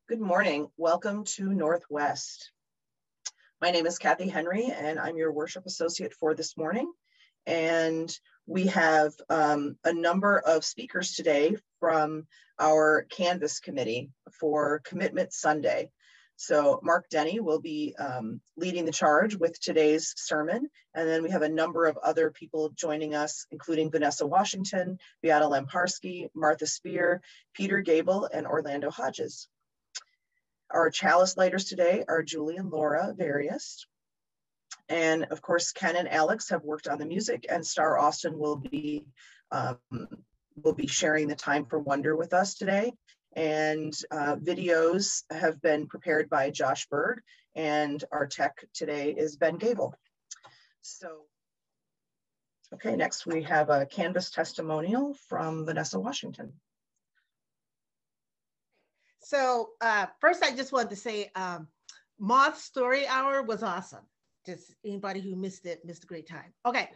Good morning. Welcome to Northwest. My name is Kathy Henry, and I'm your worship associate for this morning. And we have a number of speakers today from our Canvas Committee for Commitment Sunday. So Mark Denny will be leading the charge with today's sermon. And then we have a number of other people joining us, including Vanessa Washington, Beata Lamparski, Martha Spear, Peter Gable, and Orlando Hodges. Our chalice lighters today are Julie and Laura Various. And of course, Ken and Alex have worked on the music, and Star Austin will be sharing the time for wonder with us today. And videos have been prepared by Josh Berg, and our tech today is Ben Gable. So, okay, next we have a Canvas testimonial from Vanessa Washington. So first, I just wanted to say Moth Story Hour was awesome. Just anybody who missed it, missed a great time. Okay,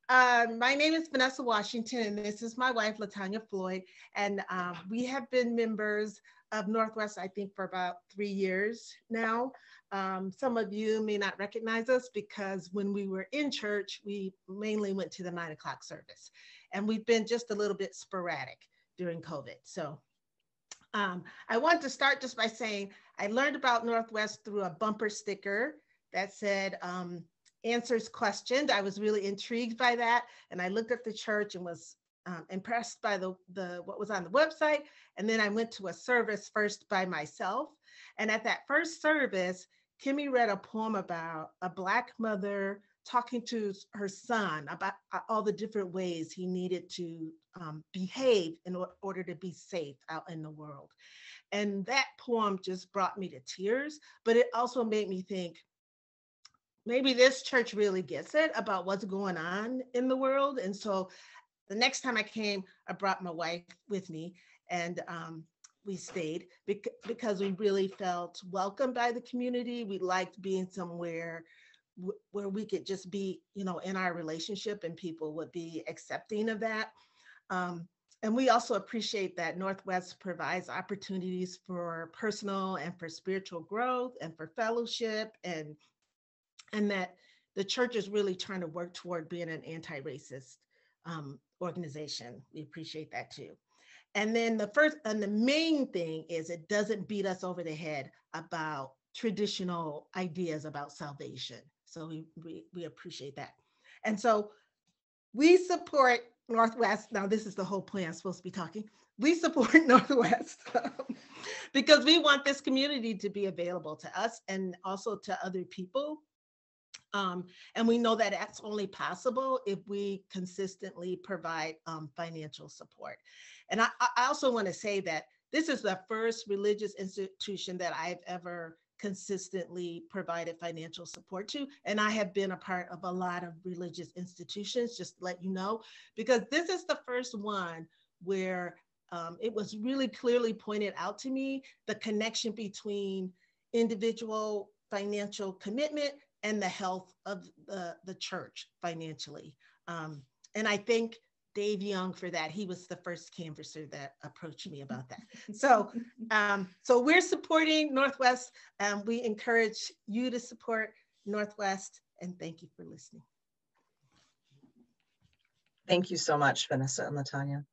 my name is Vanessa Washington, and this is my wife, LaTanya Floyd. And we have been members of Northwest, I think, for about 3 years now. Some of you may not recognize us because when we were in church, we mainly went to the 9 o'clock service. And we've been just a little bit sporadic during COVID. So I want to start just by saying I learned about Northwest through a bumper sticker that said answers questioned. I was really intrigued by that, and I looked at the church and was impressed by the what was on the website. And then I went to a service first by myself, and at that first service, Kimmy read a poem about a Black mother talking to her son about all the different ways he needed to behave in order to be safe out in the world. And that poem just brought me to tears, but it also made me think, maybe this church really gets it about what's going on in the world. And so the next time I came, I brought my wife with me, and we stayed because we really felt welcomed by the community. We liked being somewhere where we could just be, you know, in our relationship, and people would be accepting of that. And we also appreciate that Northwest provides opportunities for personal and for spiritual growth and for fellowship, and that the church is really trying to work toward being an anti-racist organization. We appreciate that too. And then the main thing is it doesn't beat us over the head about traditional ideas about salvation. So we appreciate that. And so we support Northwest. Now, this is the whole point I'm supposed to be talking. We support Northwest because we want this community to be available to us and also to other people. And we know that that's only possible if we consistently provide financial support. And I also want to say that this is the first religious institution that I've ever consistently provided financial support to. And I have been a part of a lot of religious institutions, just to let you know, because this is the first one where it was really clearly pointed out to me, the connection between individual financial commitment and the health of the church financially. And I thank Dave Young for that. He was the first canvasser that approached me about that. So, so we're supporting Northwest, and we encourage you to support Northwest, and thank you for listening. Thank you so much, Vanessa and LaTanya.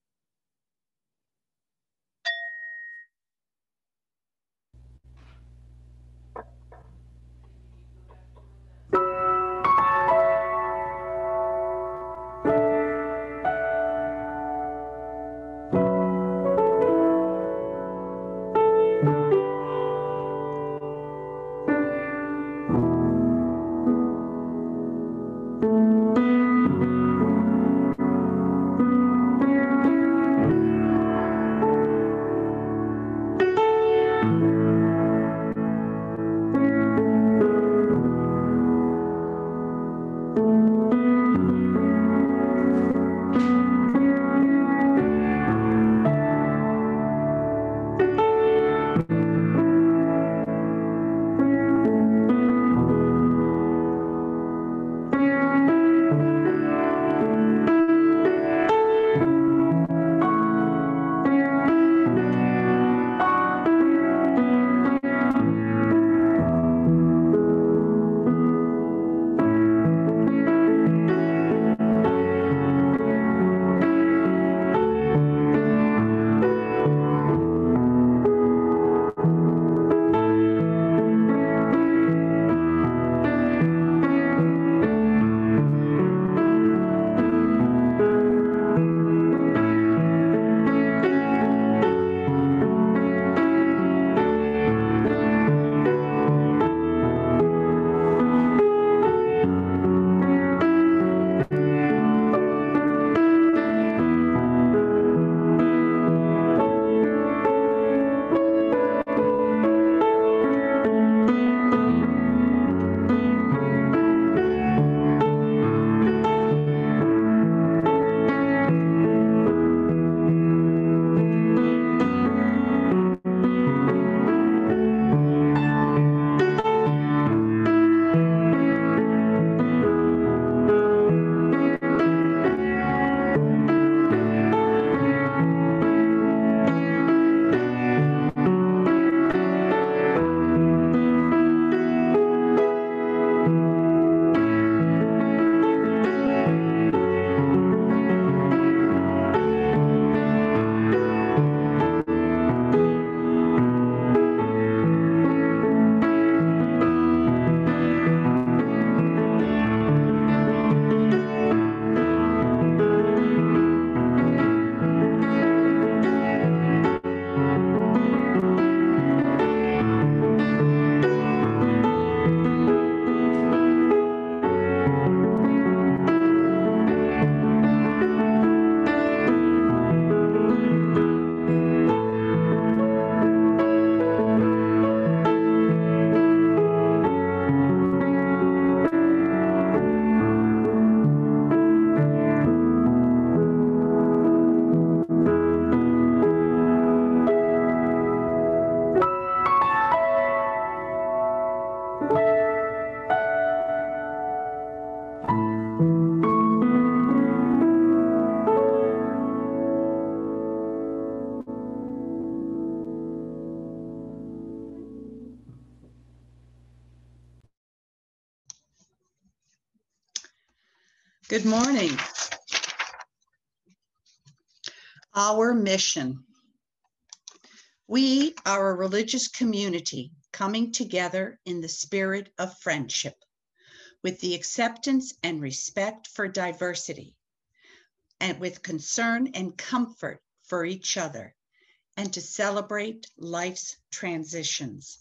Good morning. Our mission. We are a religious community coming together in the spirit of friendship, with the acceptance and respect for diversity, and with concern and comfort for each other, and to celebrate life's transitions.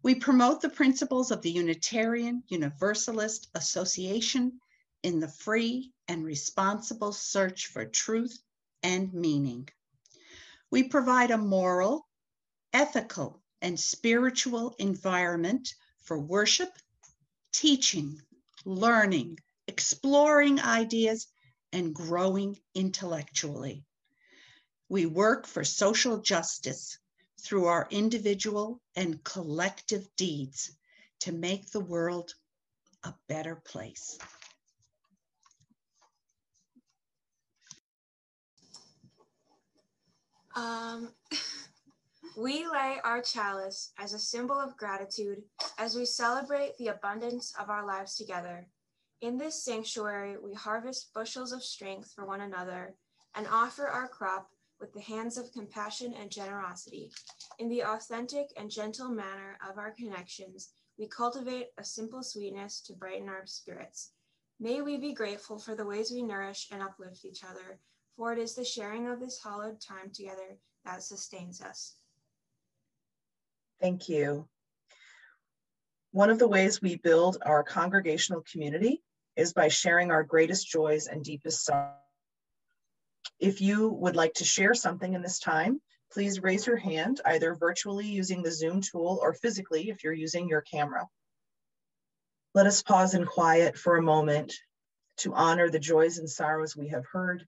We promote the principles of the Unitarian Universalist Association in the free and responsible search for truth and meaning. We provide a moral, ethical, and spiritual environment for worship, teaching, learning, exploring ideas, and growing intellectually. We work for social justice through our individual and collective deeds to make the world a better place. We lay our chalice as a symbol of gratitude as we celebrate the abundance of our lives together. In this sanctuary, we harvest bushels of strength for one another and offer our crop with the hands of compassion and generosity. In the authentic and gentle manner of our connections, we cultivate a simple sweetness to brighten our spirits. May we be grateful for the ways we nourish and uplift each other, for it is the sharing of this hallowed time together that sustains us. Thank you. One of the ways we build our congregational community is by sharing our greatest joys and deepest sorrows. If you would like to share something in this time, please raise your hand, either virtually using the Zoom tool or physically if you're using your camera. Let us pause in quiet for a moment to honor the joys and sorrows we have heard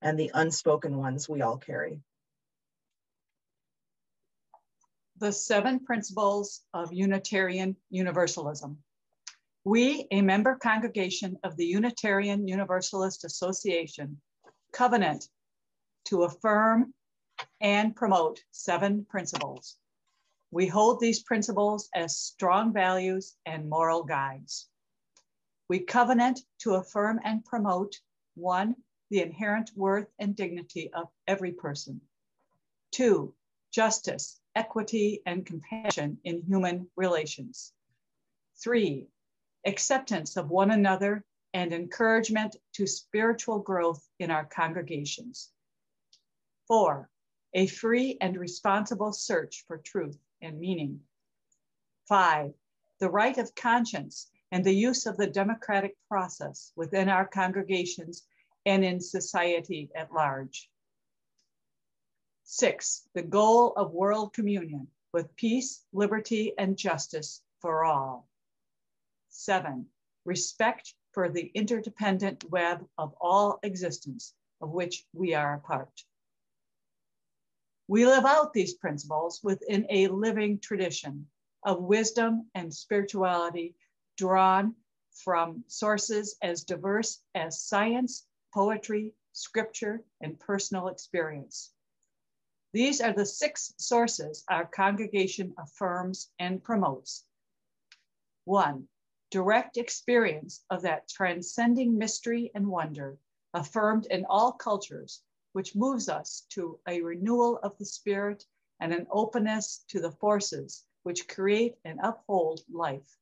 and the unspoken ones we all carry. The 7 principles of Unitarian Universalism. We, a member congregation of the Unitarian Universalist Association, covenant to affirm and promote 7 principles. We hold these principles as strong values and moral guides. We covenant to affirm and promote 1, the inherent worth and dignity of every person. 2, justice, equity, and compassion in human relations. 3, acceptance of one another and encouragement to spiritual growth in our congregations. 4, a free and responsible search for truth and meaning. 5, the right of conscience and the use of the democratic process within our congregations and in society at large. 6, the goal of world communion with peace, liberty, and justice for all. 7, respect for the interdependent web of all existence of which we are a part. We live out these principles within a living tradition of wisdom and spirituality drawn from sources as diverse as science, poetry, scripture, and personal experience. These are the 6 sources our congregation affirms and promotes. 1, direct experience of that transcending mystery and wonder affirmed in all cultures, which moves us to a renewal of the spirit and an openness to the forces which create and uphold life.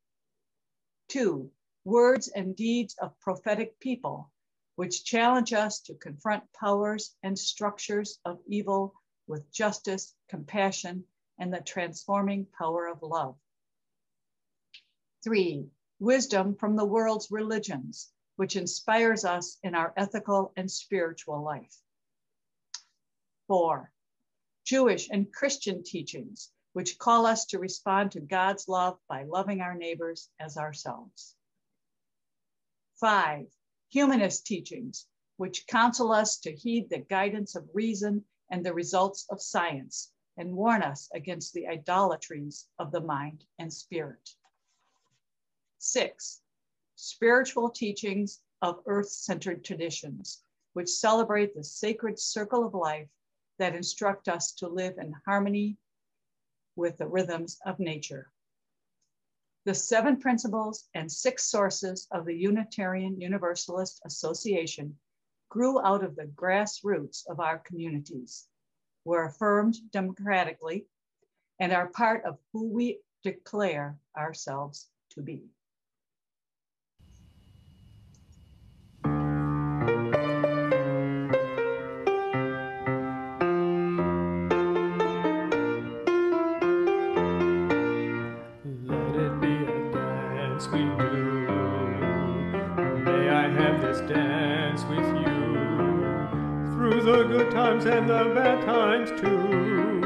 2, words and deeds of prophetic people, which challenge us to confront powers and structures of evil with justice, compassion, and the transforming power of love. 3, wisdom from the world's religions, which inspires us in our ethical and spiritual life. 4, Jewish and Christian teachings, which call us to respond to God's love by loving our neighbors as ourselves. 5, humanist teachings, which counsel us to heed the guidance of reason and the results of science, and warn us against the idolatries of the mind and spirit. 6, spiritual teachings of earth-centered traditions, which celebrate the sacred circle of life that instruct us to live in harmony with the rhythms of nature. The 7 principles and 6 sources of the Unitarian Universalist Association grew out of the grassroots of our communities, were affirmed democratically, and are part of who we declare ourselves to be. We do. May I have this dance with you through the good times and the bad times too.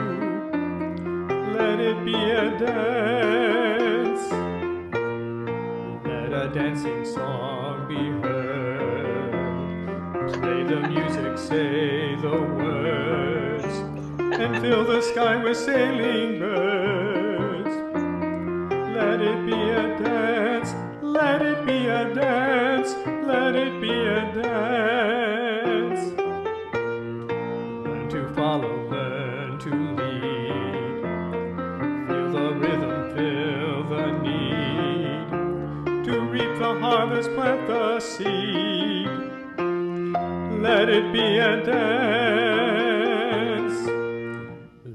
Let it be a dance. Let a dancing song be heard. Play the music, say the words, and fill the sky with sailing birds. Let it be a dance, let it be a dance, let it be a dance. Learn to follow, learn to lead. Feel the rhythm, feel the need. To reap the harvest, plant the seed. Let it be a dance.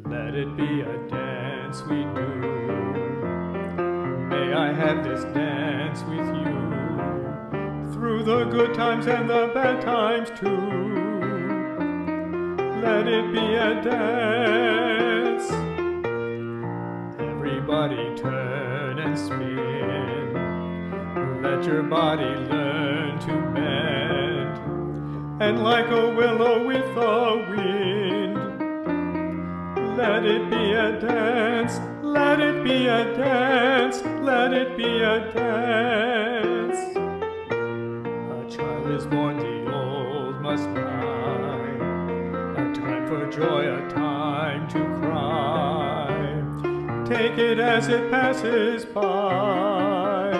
Let it be a dance we do. May I have this dance with you through the good times and the bad times too. Let it be a dance. Everybody turn and spin. Let your body learn to bend. And like a willow with the wind, let it be a dance. Let it be a dance, let it be a dance. A child is born, the old must die. A time for joy, a time to cry. Take it as it passes by.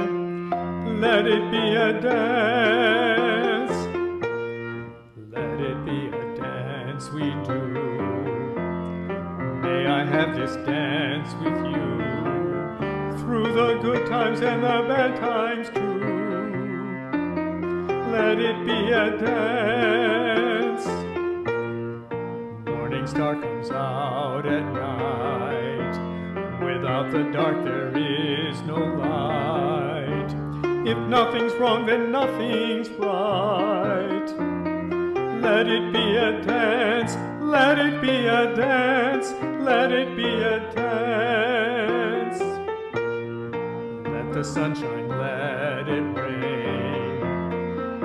Let it be a dance. Let it be a dance we do. May I have this dance with you through the good times and the bad times too. Let it be a dance. Morning star comes out at night. Without the dark there is no light. If nothing's wrong, then nothing's right. Let it be a dance. Let it be a dance, let it be a dance. Let the sunshine, let it rain.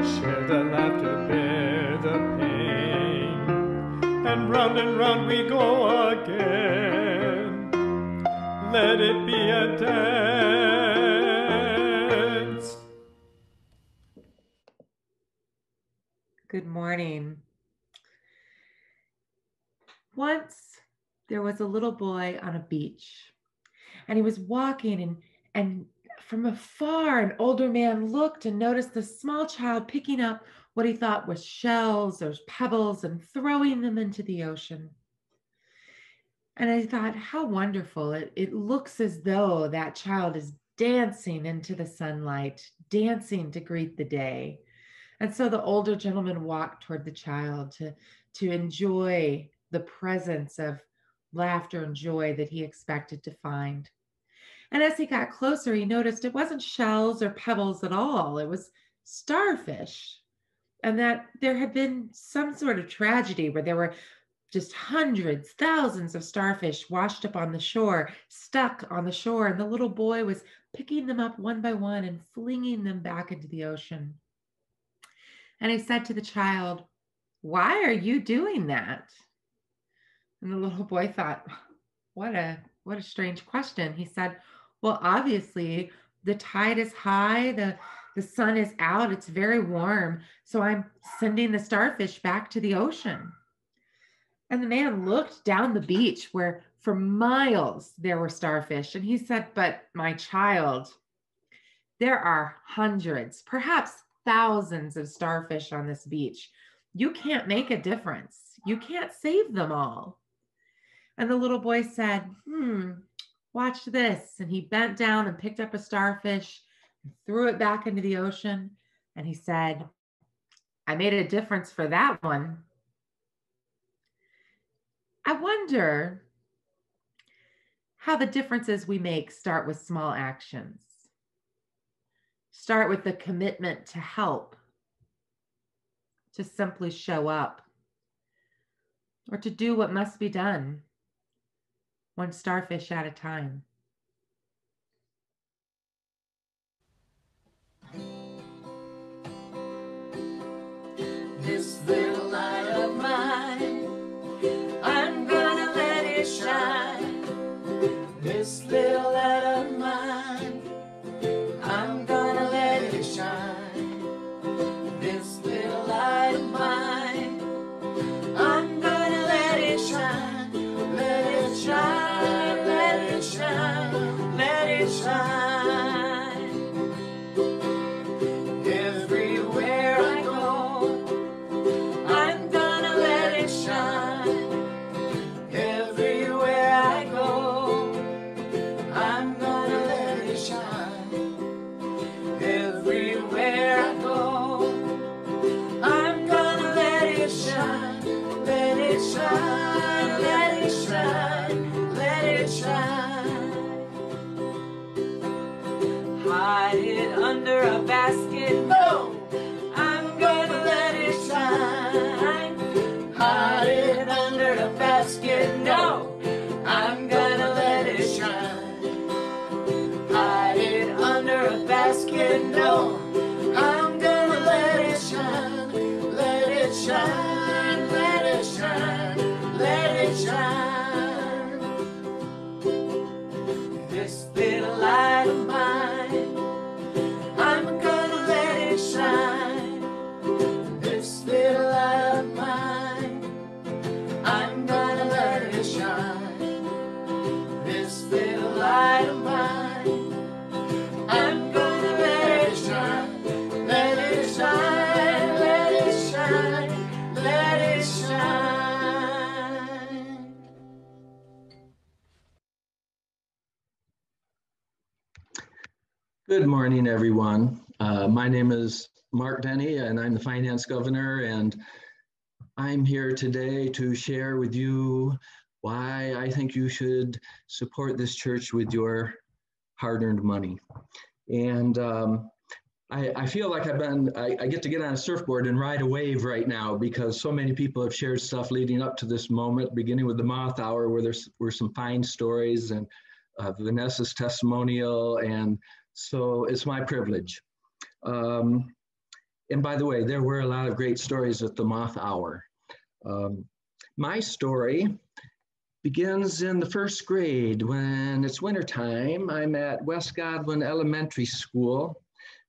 Share the laughter, bear the pain. And round we go again. Let it be a dance. Good morning. Once there was a little boy on a beach, and he was walking, and from afar an older man looked and noticed the small child picking up what he thought was shells or pebbles and throwing them into the ocean. And I thought, how wonderful. It looks as though that child is dancing into the sunlight, dancing to greet the day. And so the older gentleman walked toward the child to enjoy the presence of laughter and joy that he expected to find. And as he got closer, he noticed it wasn't shells or pebbles at all. It was starfish. And that there had been some sort of tragedy where there were just hundreds, thousands of starfish washed up on the shore, stuck on the shore. And the little boy was picking them up one by one and flinging them back into the ocean. And he said to the child, "Why are you doing that?" And the little boy thought, what a strange question. He said, well, obviously the tide is high, the sun is out, it's very warm, so I'm sending the starfish back to the ocean. And the man looked down the beach where for miles there were starfish, and he said, but my child, there are hundreds, perhaps thousands of starfish on this beach. You can't make a difference. You can't save them all. And the little boy said, Watch this. And he bent down and picked up a starfish and threw it back into the ocean. And he said, I made a difference for that one. I wonder how the differences we make start with small actions. Start with the commitment to help, to simply show up, or to do what must be done, one starfish at a time. This little light of mine, I'm gonna let it shine. This little light of mine, I'm gonna let it shine. This little light of mine, I'm gonna let it shine. Let it shine, let it shine, let it shine. Everywhere I go, I'm gonna let it shine. Everywhere I go, I'm gonna let it shine. Everywhere I go, I'm gonna let it shine. Let it shine, let it shine, let it shine. Hide it under a basket, no, I'm gonna let it shine. Hide it under a basket, no, I'm gonna let it shine. Hide it under a basket, no, I'm gonna let it shine. Let it shine, let it shine, let it shine. This little light of mine, I'm gonna let it shine. This little light of mine, I'm gonna let it shine. This little light of mine, I'm gonna let it shine. Let it shine, let it shine, let it shine. Good morning, everyone. My name is Mark Denny, and I'm the finance governor, and I'm here today to share with you why I think you should support this church with your hard-earned money. And I feel like I get to get on a surfboard and ride a wave right now, because so many people have shared stuff leading up to this moment, beginning with the Moth Hour, where there were some fine stories, and Vanessa's testimonial, and so it's my privilege. And by the way, there were a lot of great stories at the Moth Hour. My story begins in the first grade when it's wintertime. I'm at West Godwin Elementary School,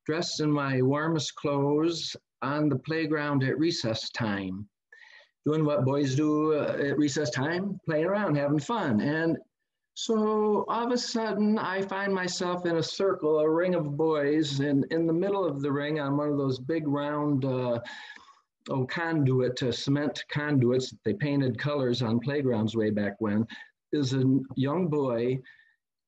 dressed in my warmest clothes on the playground at recess time, doing what boys do at recess time, playing around, having fun. And so all of a sudden, I find myself in a circle, a ring of boys, and in the middle of the ring on one of those big round cement conduits that they painted colors on playgrounds way back when, is a young boy,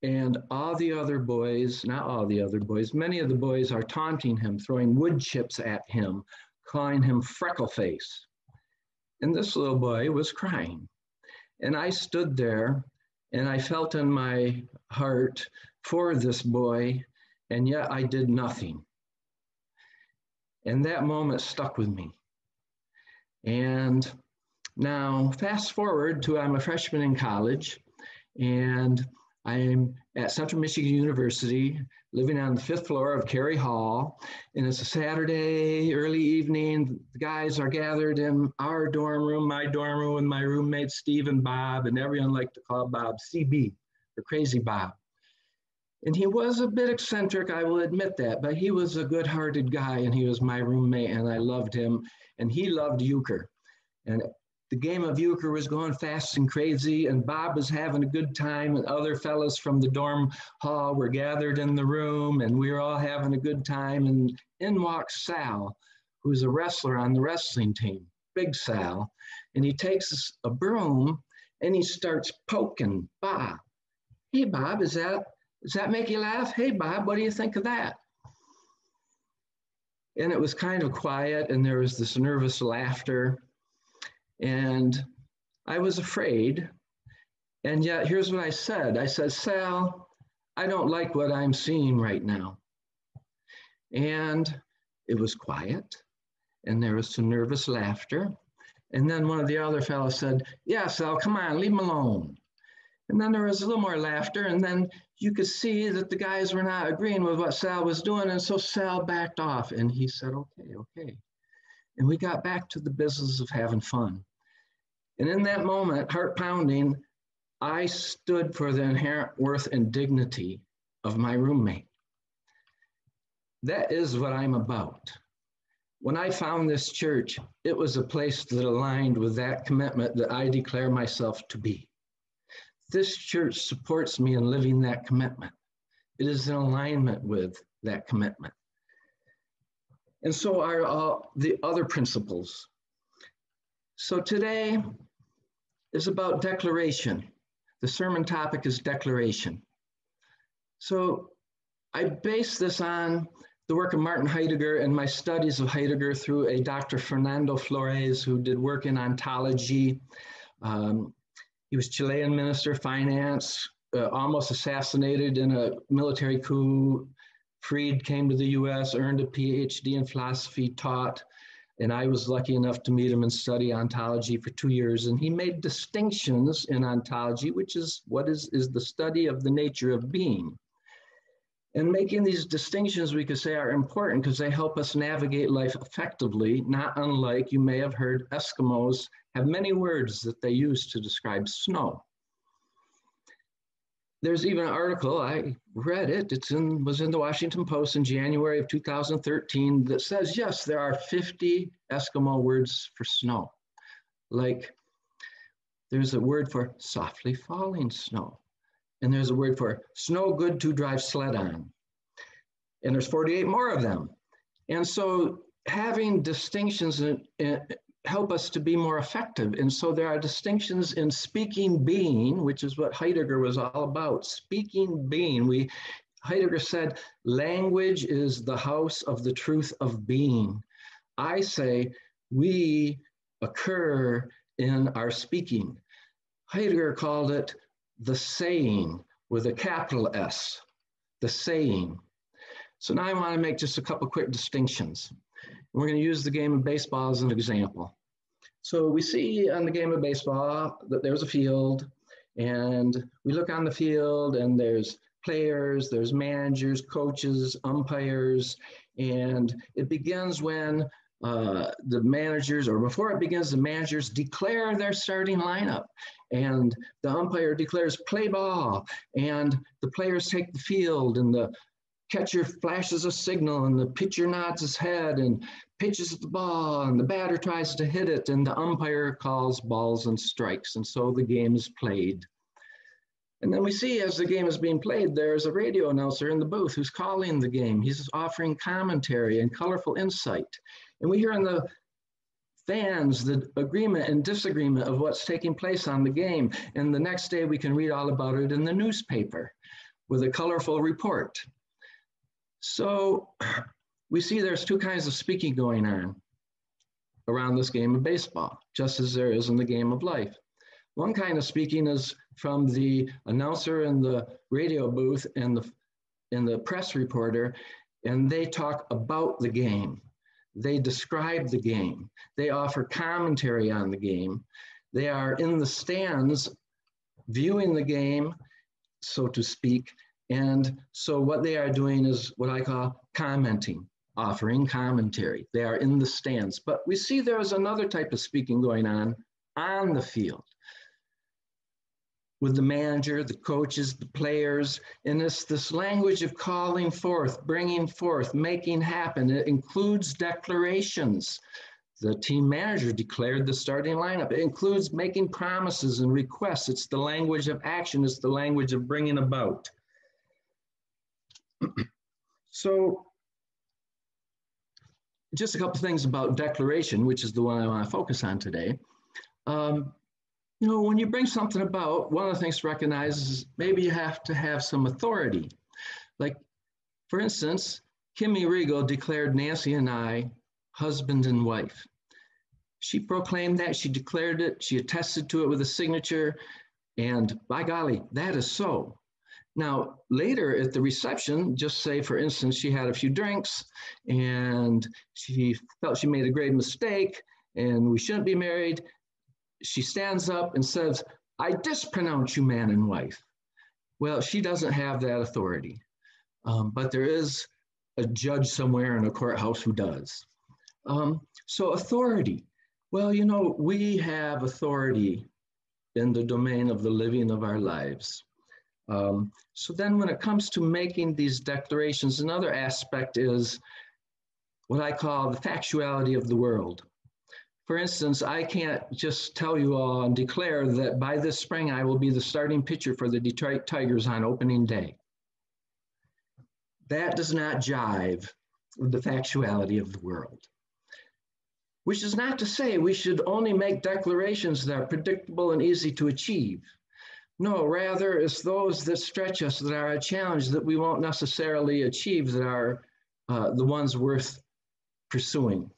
and all the other boys, not all the other boys, many of the boys are taunting him, throwing wood chips at him, calling him Freckleface. And this little boy was crying. And I stood there, and I felt in my heart for this boy, and yet I did nothing. And that moment stuck with me. And now fast forward to I'm a freshman in college, and I'm at Central Michigan University, living on the 5th floor of Cary Hall, and it's a Saturday, early evening. The guys are gathered in our dorm room, my dorm room, with my roommates, Steve and Bob, and everyone liked to call Bob CB, or Crazy Bob. And he was a bit eccentric, I will admit that, but he was a good-hearted guy, and he was my roommate, and I loved him, and he loved euchre. And the game of euchre was going fast and crazy, and Bob was having a good time, and other fellas from the dorm hall were gathered in the room, and we were all having a good time. And in walks Sal, who's a wrestler on the wrestling team, Big Sal, and he takes a broom and he starts poking Bob. Hey, Bob, does that make you laugh? Hey, Bob, what do you think of that? And it was kind of quiet, and there was this nervous laughter. And I was afraid. And yet, here's what I said. I said, Sal, I don't like what I'm seeing right now. And it was quiet, and there was some nervous laughter. And then one of the other fellows said, yeah, Sal, come on, leave him alone. And then there was a little more laughter, and then you could see that the guys were not agreeing with what Sal was doing, and so Sal backed off, and he said, okay. And we got back to the business of having fun. And in that moment, heart pounding, I stood for the inherent worth and dignity of my roommate. That is what I'm about. When I found this church, it was a place that aligned with that commitment that I declare myself to be. This church supports me in living that commitment. It is in alignment with that commitment. And so are the other principles. So today is about declaration. The sermon topic is declaration. So I base this on the work of Martin Heidegger and my studies of Heidegger through a Dr. Fernando Flores, who did work in ontology. He was Chilean Minister of Finance, almost assassinated in a military coup. Freed, came to the US, earned a PhD in philosophy, taught, and I was lucky enough to meet him and study ontology for 2 years. And he made distinctions in ontology, which is what is the study of the nature of being. And making these distinctions, we could say, are important because they help us navigate life effectively, not unlike, you may have heard, Eskimos have many words that they use to describe snow. There's even an article, I read it, was in the Washington Post in January of 2013 that says, yes, there are 50 Eskimo words for snow. Like there's a word for softly falling snow. And there's a word for snow good to drive sled on. And there's 48 more of them. And so having distinctions help us to be more effective. And so there are distinctions in speaking being, which is what Heidegger was all about. Speaking being, Heidegger said, language is the house of the truth of being. I say, we occur in our speaking. Heidegger called it the saying with a capital S, the saying. So now I want to make just a couple quick distinctions. We're going to use the game of baseball as an example. So we see on the game of baseball that there's a field, and we look on the field and there's players, there's managers, coaches, umpires, and it begins when the managers, or before it begins, the managers declare their starting lineup, and the umpire declares play ball, and the players take the field, and the catcher flashes a signal, and the pitcher nods his head and pitches the ball, and the batter tries to hit it, and the umpire calls balls and strikes, and so the game is played. And then we see as the game is being played, there's a radio announcer in the booth who's calling the game. He's offering commentary and colorful insight. And we hear in the fans the agreement and disagreement of what's taking place on the game. And the next day we can read all about it in the newspaper with a colorful report. So we see there's two kinds of speaking going on around this game of baseball, just as there is in the game of life. One kind of speaking is from the announcer in the radio booth and the press reporter, and they talk about the game. They describe the game. They offer commentary on the game. They are in the stands viewing the game, so to speak. And so what they are doing is what I call commenting, offering commentary. They are in the stands. But we see there's another type of speaking going on the field, with the manager, the coaches, the players, and it's this language of calling forth, bringing forth, making happen. It includes declarations. The team manager declared the starting lineup. It includes making promises and requests. It's the language of action. It's the language of bringing about. So just a couple things about declaration, which is the one I want to focus on today. You know, when you bring something about, one of the things to recognize is maybe you have to have some authority. Like, for instance, Kimmy Regal declared Nancy and I husband and wife. She proclaimed that, she declared it, she attested to it with a signature, and by golly, that is so. Now, later at the reception, just say, for instance, she had a few drinks and she felt she made a grave mistake and we shouldn't be married. She stands up and says, I dispronounce you man and wife. Well, she doesn't have that authority, but there is a judge somewhere in a courthouse who does. So authority. Well, you know, we have authority in the domain of the living of our lives. So then when it comes to making these declarations, another aspect is what I call the factuality of the world. For instance, I can't just tell you all and declare that by this spring I will be the starting pitcher for the Detroit Tigers on opening day. That does not jive with the factuality of the world. Which is not to say we should only make declarations that are predictable and easy to achieve. No, rather it's those that stretch us, that are a challenge that we won't necessarily achieve, that are the ones worth pursuing.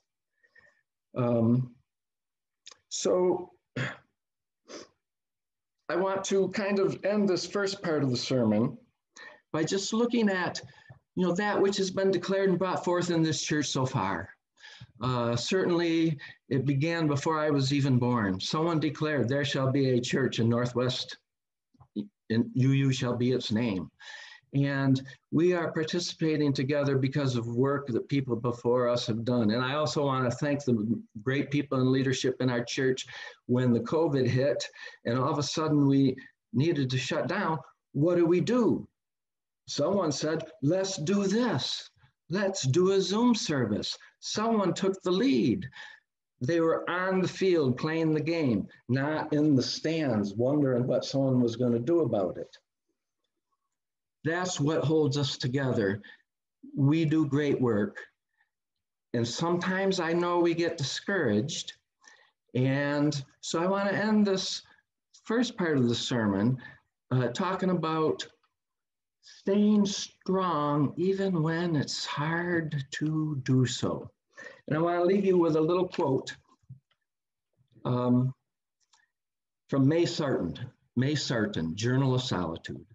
So I want to kind of end this first part of the sermon by just looking at, you know, that which has been declared and brought forth in this church so far. Certainly it began before I was even born. Someone declared, there shall be a church in Northwest, and UU shall be its name. And we are participating together because of work that people before us have done. And I also want to thank the great people in leadership in our church. When the COVID hit and all of a sudden we needed to shut down, what do? Someone said, let's do this. Let's do a Zoom service. Someone took the lead. They were on the field playing the game, not in the stands wondering what someone was going to do about it. That's what holds us together. We do great work. And sometimes I know we get discouraged. And so I want to end this first part of the sermon talking about staying strong even when it's hard to do so. And I want to leave you with a little quote from May Sarton, Journal of Solitude.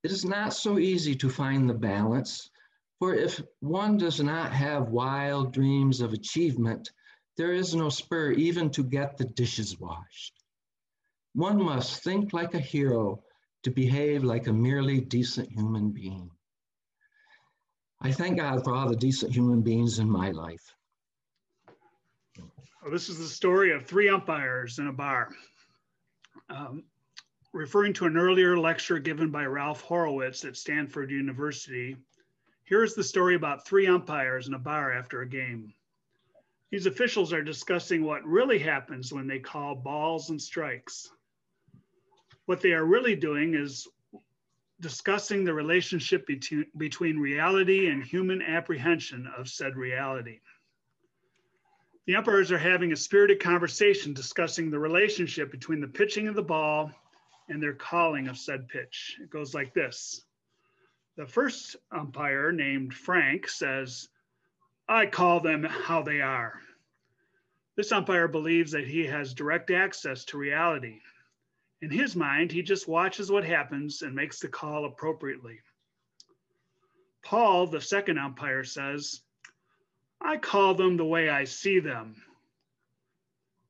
It is not so easy to find the balance, for if one does not have wild dreams of achievement, there is no spur even to get the dishes washed. One must think like a hero to behave like a merely decent human being. I thank God for all the decent human beings in my life. Well, this is the story of three umpires in a bar. Referring to an earlier lecture given by Ralph Horowitz at Stanford University, here is the story about three umpires in a bar after a game. These officials are discussing what really happens when they call balls and strikes. What they are really doing is discussing the relationship between reality and human apprehension of said reality. The umpires are having a spirited conversation discussing the relationship between the pitching of the ball and their calling of said pitch. It goes like this. The first umpire, named Frank, says, I call them how they are. This umpire believes that he has direct access to reality. In his mind, he just watches what happens and makes the call appropriately. Paul, the second umpire, says, I call them the way I see them.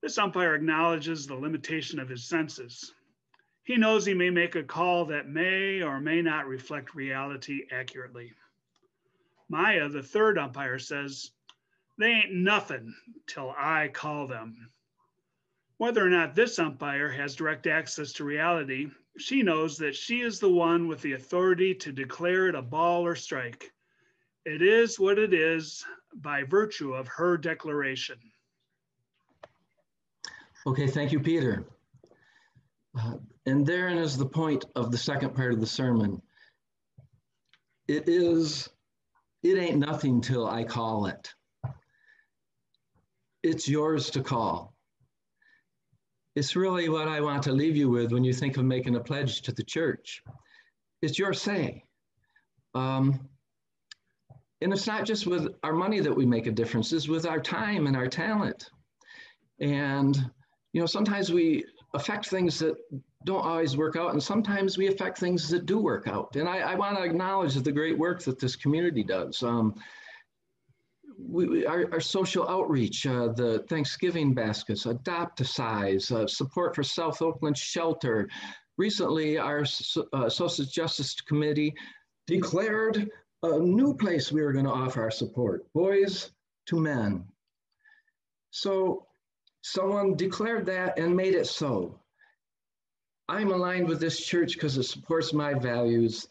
This umpire acknowledges the limitation of his senses. He knows he may make a call that may or may not reflect reality accurately. Maya, the third umpire, says, they ain't nothing till I call them. Whether or not this umpire has direct access to reality, she knows that she is the one with the authority to declare it a ball or strike. It is what it is by virtue of her declaration. Okay, thank you, Peter. And therein is the point of the second part of the sermon. It ain't nothing till I call it. It's yours to call. it's really what I want to leave you with when you think of making a pledge to the church. It's your say. And it's not just with our money that we make a difference, it's with our time and our talent. And, you know, sometimes we affect things that don't always work out, and sometimes we affect things that do work out. And I want to acknowledge the great work that this community does. Our social outreach, the Thanksgiving baskets, Adopt-A-Size, support for South Oakland Shelter. Recently, our Social Justice Committee declared a new place we were going to offer our support, Boys to Men. So someone declared that and made it so. I'm aligned with this church because it supports my values.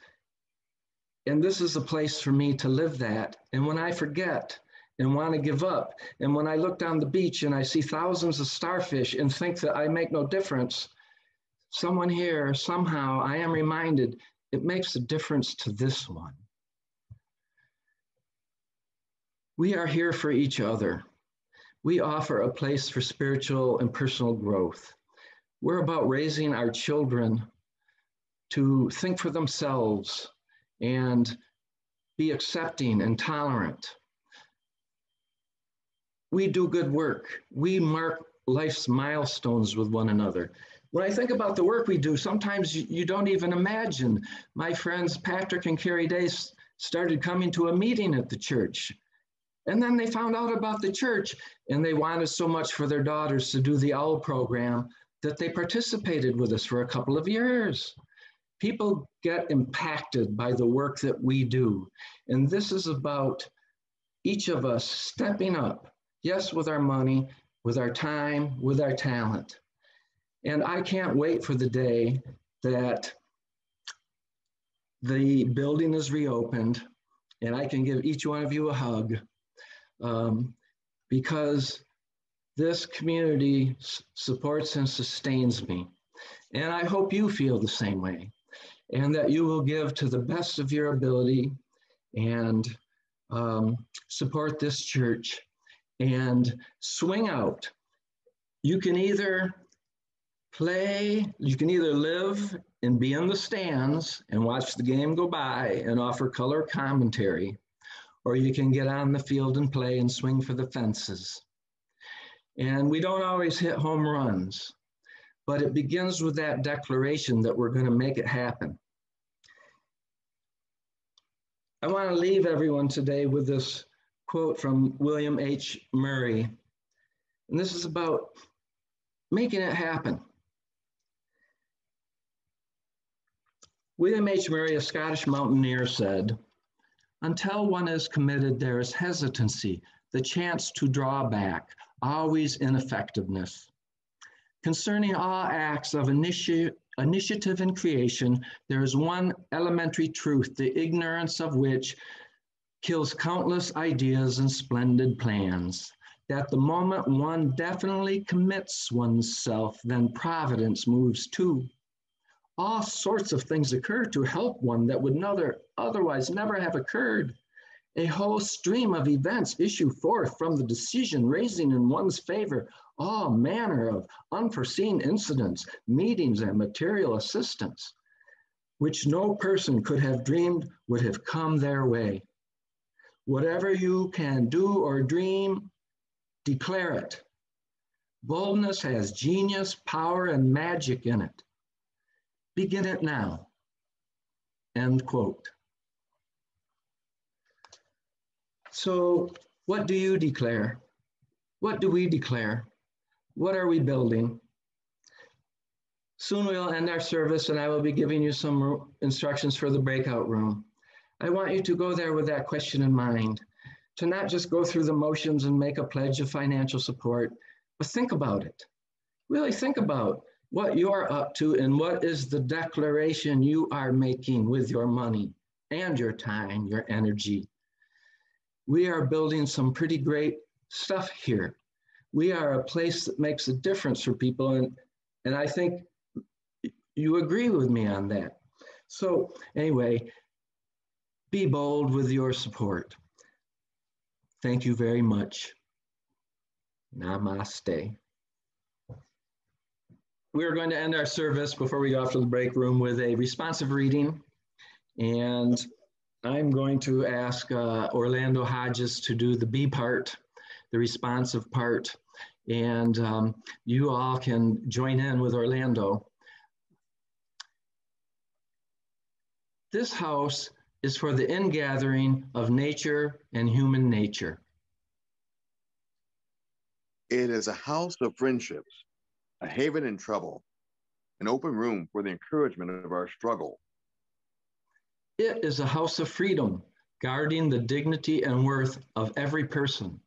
And this is a place for me to live that. And when I forget and want to give up, and when I look down the beach and I see thousands of starfish and think that I make no difference, someone here, somehow, I am reminded it makes a difference to this one. We are here for each other. We offer a place for spiritual and personal growth. We're about raising our children to think for themselves and be accepting and tolerant. We do good work. We mark life's milestones with one another. When I think about the work we do, sometimes you don't even imagine. My friends Patrick and Carrie Day started coming to a meeting at the church. And then they found out about the church, and they wanted so much for their daughters to do the OWL program that they participated with us for a couple of years. People get impacted by the work that we do. And this is about each of us stepping up. Yes, with our money, with our time, with our talent. And I can't wait for the day that the building is reopened and I can give each one of you a hug, because this community supports and sustains me. And I hope you feel the same way, and that you will give to the best of your ability and support this church and swing out. You can either live and be in the stands and watch the game go by and offer color commentary, or you can get on the field and play and swing for the fences. And we don't always hit home runs, but it begins with that declaration that we're going to make it happen. I want to leave everyone today with this quote from William H. Murray. And this is about making it happen. William H. Murray, a Scottish mountaineer, said, "Until one is committed, there is hesitancy, the chance to draw back, always ineffectiveness. Concerning all acts of initiative and creation, there is one elementary truth, the ignorance of which kills countless ideas and splendid plans, that the moment one definitely commits oneself, then providence moves too. All sorts of things occur to help one that would otherwise never have occurred. A whole stream of events issue forth from the decision raising in one's favor all manner of unforeseen incidents, meetings, and material assistance, which no person could have dreamed would have come their way. Whatever you can do or dream, declare it. Boldness has genius, power, and magic in it. Begin it now." End quote. So what do you declare? What do we declare? What are we building? Soon we'll end our service and I will be giving you some instructions for the breakout room. I want you to go there with that question in mind, to not just go through the motions and make a pledge of financial support, but think about it. Really think about what you're up to and what is the declaration you are making with your money and your time, your energy. We are building some pretty great stuff here. We are a place that makes a difference for people, and I think you agree with me on that. So anyway, be bold with your support. Thank you very much. Namaste. we are going to end our service before we go off to the break room with a responsive reading. And I'm going to ask Orlando Hodges to do the B part, the responsive part. And you all can join in with Orlando. This house is for the ingathering of nature and human nature. It is a house of friendships, a haven in trouble, an open room for the encouragement of our struggle. It is a house of freedom, guarding the dignity and worth of every person.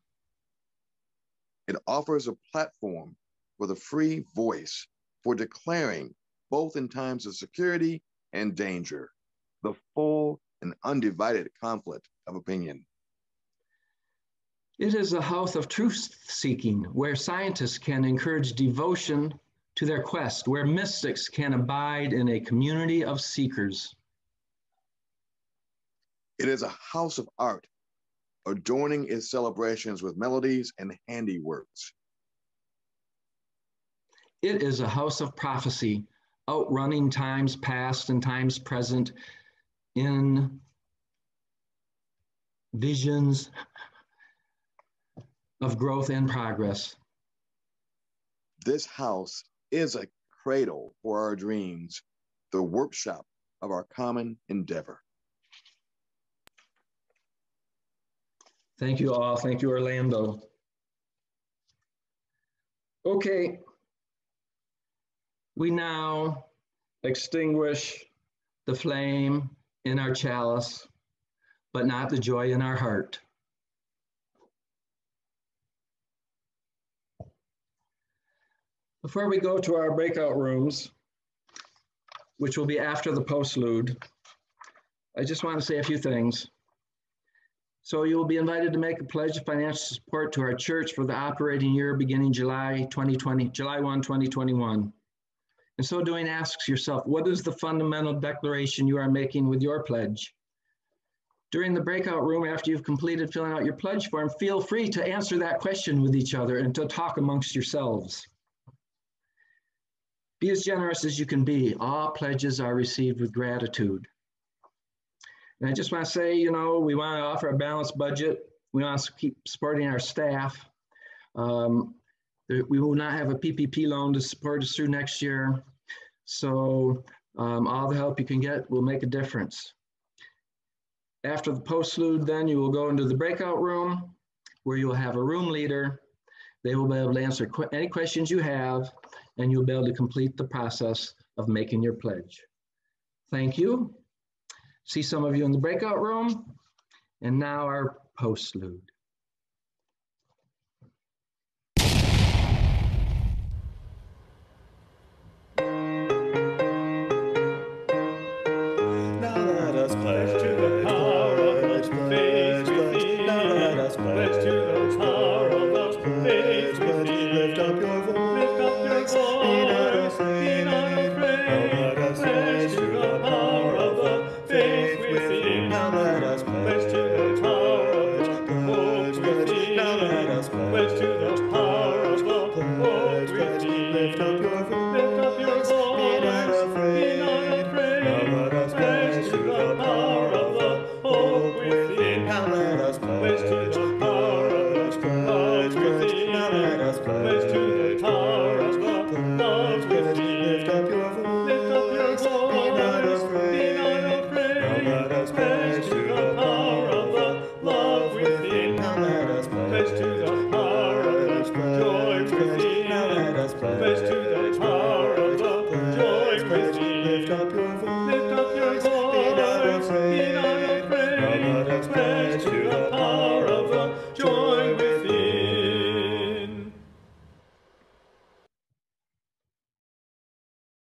It offers a platform for the free voice, for declaring, both in times of security and danger, the full and undivided conflict of opinion. It is a house of truth-seeking, where scientists can encourage devotion to their quest, where mystics can abide in a community of seekers. It is a house of art, adorning its celebrations with melodies and handiworks. It is a house of prophecy, outrunning times past and times present in visions of growth and progress. This house is a cradle for our dreams, the workshop of our common endeavor. Thank you all. Thank you, Orlando. Okay. We now extinguish the flame in our chalice, but not the joy in our heart. Before we go to our breakout rooms, which will be after the postlude, I just want to say a few things. So you will be invited to make a pledge of financial support to our church for the operating year beginning July 1, 2021. In so doing, asks yourself, what is the fundamental declaration you are making with your pledge? During the breakout room, after you've completed filling out your pledge form, feel free to answer that question with each other and to talk amongst yourselves. Be as generous as you can be. All pledges are received with gratitude. And I just want to say, you know, we want to offer a balanced budget. We want to keep supporting our staff. We will not have a PPP loan to support us through next year. So all the help you can get will make a difference. After the postlude, then you will go into the breakout room where you'll have a room leader. They will be able to answer any questions you have, and you'll be able to complete the process of making your pledge. Thank you. See some of you in the breakout room. And now our postlude. Now let us pledge to the power of the faith within. Now let us pledge to the power of the faith within. Lift up your voice, be not afraid. Now let us pledge to the power of the faith within. Now let us pledge to the power of the hope within. Now let us pledge to the power of the hope within. Lift up your voice, be not afraid. Now let us pledge to the power of the hope within. Now let us pledge to the power of the love within. Now let us pledge to the power of the love within. Lift up your voice, be not afraid. Now let us pledge to the power of the love within. Now let us pledge to the power of the joy within. Now let us pledge to the power of the joy within. Lift up your voice.